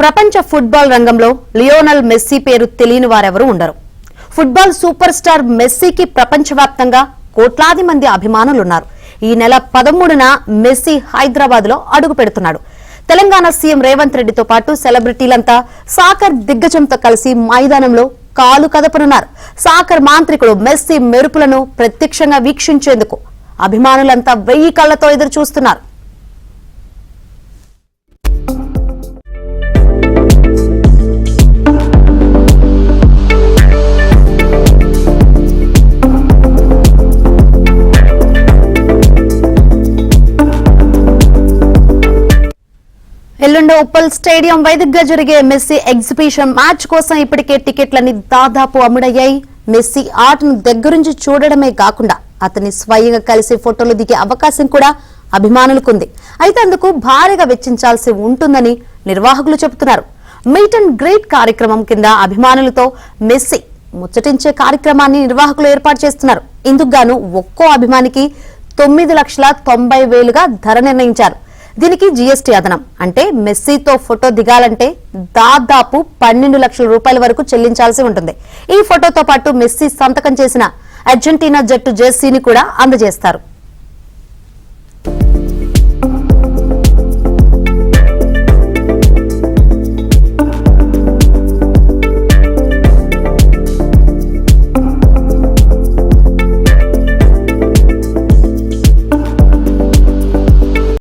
ప్రపంచ ఫుట్బాల్ రంగంలో Lionel Messi పేరు తెలియని వారెవరూ ఉండరు. ఫుట్బాల్ సూపర్ స్టార్ మెస్సీకి ప్రపంచవ్యాప్తంగా కోట్లాది మంది అభిమానులున్నారు. ఈ నెల 13న మెస్సీ హైదరాబాద్ లో అడుగు పెడుతున్నాడు. తెలంగాణ సీఎం రేవంత్ రెడ్డితో పాటు సెలబ్రిటీలంతా సాకర్ దిగ్గజంతో కలిసి మైదానంలో కాలు కదపనున్నారు. సాకర్ మాంత్రికుడు మెస్సీ మెరుపులను ప్రత్యక్షంగా వీక్షించేందుకు అభిమానులంతా 1000 కళ్లతో ఎదురు చూస్తున్నారు. ఎల్లుండి ఉప్పల్ స్టేడియం వేదికగా జరిగే మెస్సీ ఎగ్జిబిషన్ మ్యాచ్ కోసం ఇప్పటికే టికెట్లన్నీ దాదాపు అమ్ముడయ్యాయి. మెస్సీ ఆటను దగ్గరుంచి చూడడమే కాకుండా అతన్ని స్వయంగా కలిసి ఫోటోలు దిగే అవకాశం కూడా అభిమానులకు ఉంది. అయితే అందుకు భారీగా వెచ్చించాల్సి ఉంటుందని నిర్వాహకులు చెబుతున్నారు. మీట్ అండ్ గ్రీట్ కార్యక్రమం కింద అభిమానులతో మెస్సీ ముచ్చటించే కార్యక్రమాన్ని నిర్వాహకులు ఏర్పాటు చేస్తున్నారు. ఇందుకు గాను ఒక్కో అభిమానికి 9,90,000గా ధర నిర్ణయించారు. దీనికి జీఎస్టీ అదనం. అంటే మెస్సీతో ఫోటో దిగాలంటే దాదాపు 12 లక్షల రూపాయల వరకు చెల్లించాల్సి ఉంటుంది. ఈ ఫోటోతో పాటు మెస్సీ సంతకం చేసిన అర్జెంటీనా జట్టు జెర్సీని కూడా అందజేస్తారు.